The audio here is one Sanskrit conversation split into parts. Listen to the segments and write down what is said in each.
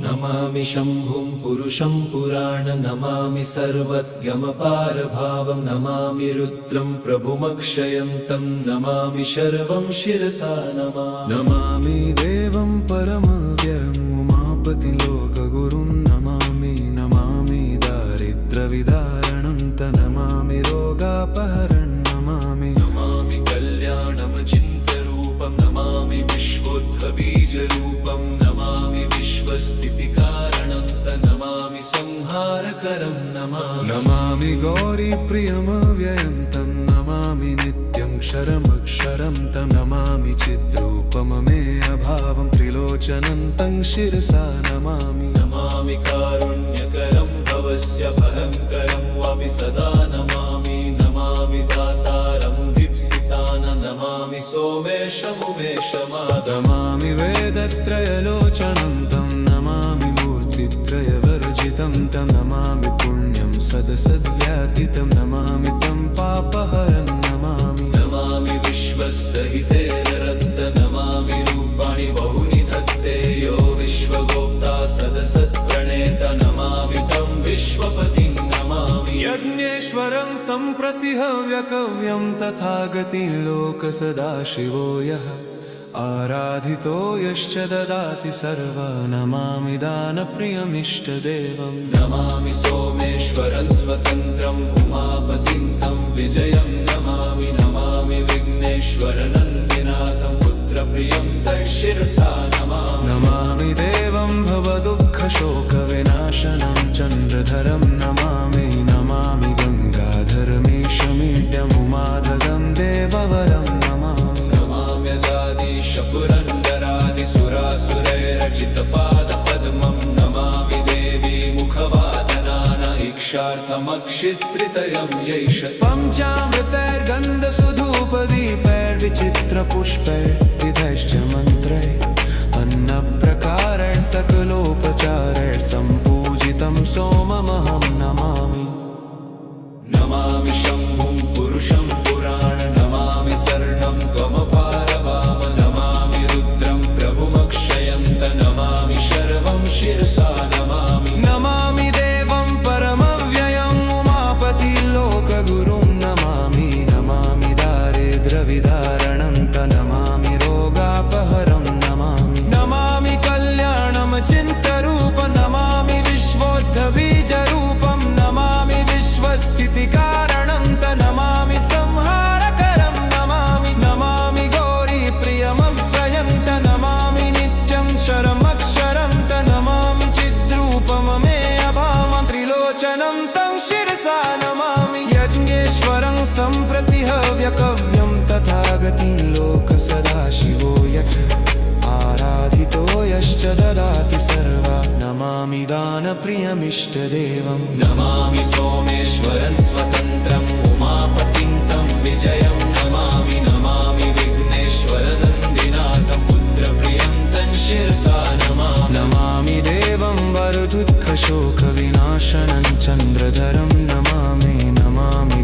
नमामि शम्भुं पुरुषं पुराण नमामि सर्वज्ञमपारभावं नमामि रुद्रं प्रभुमक्षयन्तं नमामि शर्वं शिरसा नमामि देवं परमव्ययम् उमापतिं लोकगुरुं नमामि दारिद्र्यविदारणं नमामि रोगापहरणं नमामि कल्याणमचिन्त्यरूपं नमामि विश्वोद्भबीजरूपं नमामि विश्वस्थितिकारणं नमामि संहारकरं नमामि गौरीप्रियमव्ययं तं नमामि नित्यं क्षरमक्षरं तं नमामि चिद्रूपममेयभावं त्रिलोचनं तं शिरसा नमामि कारुण्यकरं भवस्य भयङ्करं वापि सदा नमामि दातारं नमामि सोमेशमुमेशमादमामि वेदत्रयलोचनं तं नमामि मूर्तित्रयवर्जितं तं नमामि पुण्यं सदसद्व्यातितं नमामि तं पापहरं नमामि विश्वसहितेररत्त नमामि रूपाणि बहूनि धत्ते यो विश्वगोप्ता सदसत्प्रणेत नमामि तं विश्वपतिं नमामि यज्ञेश्वरं सम्प्रति हव्यकव्यं तथागतिं लोकसदाशिवो यः आराधितो यश्च ददाति सर्वा नमामि दानप्रियमिष्टदेवं नमामि सोमेश्वरं स्वतन्त्रम् उमापतिं तं विजयं नमामि विघ्नेश्वरनन्दिनाथं पुत्रप्रियं तं शिरसा नमामि देवं भवदुःखशोकविनाशनं चन्द्रधरं नमामि गङ्गाधरमीशमीड्यमुमाधगं देववरं पुरन्दरादिसुरासुरैरचितपादपद्मं नमामि देवी मुखवादनान इक्षार्थमक्षित्रितयं यैष पञ्चामृतैर्गन्धसुधूपदीपैर्विचित्रपुष्पैर्विधैश्च मन्त्रैः अन्नप्रकारैः सकलोपचारैः सम्पूजितं सोममहं नमामि शम्भुं पुरुषं पुराण नमामि शरणं गमपारवाम नमामि रुद्रं प्रभुमक्षयन्त नमामि शर्वं शिरसा नमामि देवं परमव्ययम् उमापति लोकगुरुं नमामि दारिद्र्यविदारणं नमामि रोगापहरं नमामि कल्याणमचिन्त्यरूपं नमामि विश्वोद्भबीजरूपं नमामि विश्वस्थितिकारणं नमामि संहारकरं नमामि गौरीप्रियमव्ययं नमामि नित्यं क्षरमक्षरं नमामि चिद्रूपममेयभावं त्रिलोचनं तं शिरसा नमामि यज्ञेश्वरं सम्प्रति हव्यकव्यं तथागतिं लोकसदाशिवो यः आराधितो यश्च ददाति सर्वा नमामि दानप्रियमिष्टदेवं नमामि सोमेश्वरं स्वतन्त्रम् उमापतिं तं विजयं नमामि विघ्नेश्वरनन्दिनाथं पुत्रप्रियं तं शिरसा नमामि देवं वरदुःखशोकविनाशनं चन्द्रधरं नमामि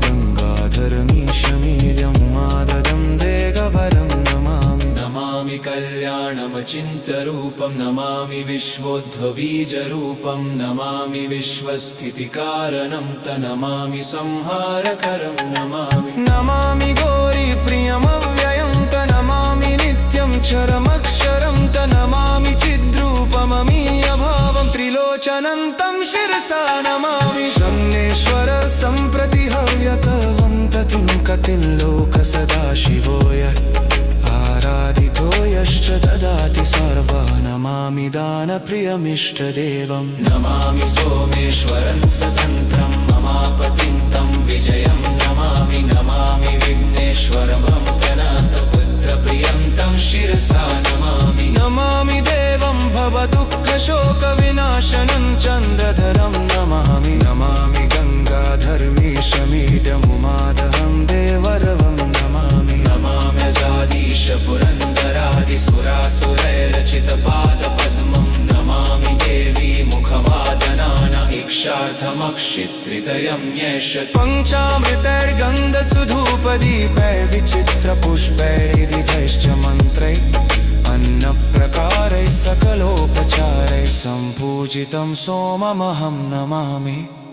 गङ्गाधरमीशमीड्यमुमाददं देववरं नमामि कल्याणमचिन्त्यरूपं नमामि विश्वोद्भबीजरूपं नमामि विश्वस्थितिकारणं नमामि संहारकरं नमामि गौरीप्रियमव्ययं नमामि नित्यं क्षरमक्षरं नमामि चिद्रूपममीयभावं त्रिलोचनं तं शिरसा नमामि शम्नेश्वर सम्प्रति हव्यकवं कतिं लोकसदाशिवो यः आराधितो यश्च ददाति सर्वा नमामि दानप्रियमिष्टदेवं नमामि सोमेश्वरं स्वतन्त्रम् उमापतिं तं विजयं नमामि विघ्नेश्वरं पुत्रप्रियं तं शिरसा नमामि देवं भवदुःखशोकविनाशनं चन्द्रधरं नमामि गङ्गाधरमीशमीड्यमुमादहं देवरवं नमाम्यजादीश पुरन्दरादिसुरासुरैरचितपादपद्मं नमामि देवी मुखवादनान इक्षार्थमक्षित्रितयं यैष पञ्चामृतैर्गन्धसुधूपदीपैर्विचित्रपुष्पैर्विधैश्च मन्त्रैः अन्नप्रकारैः सकलो पूजितं सोममहं नमामि।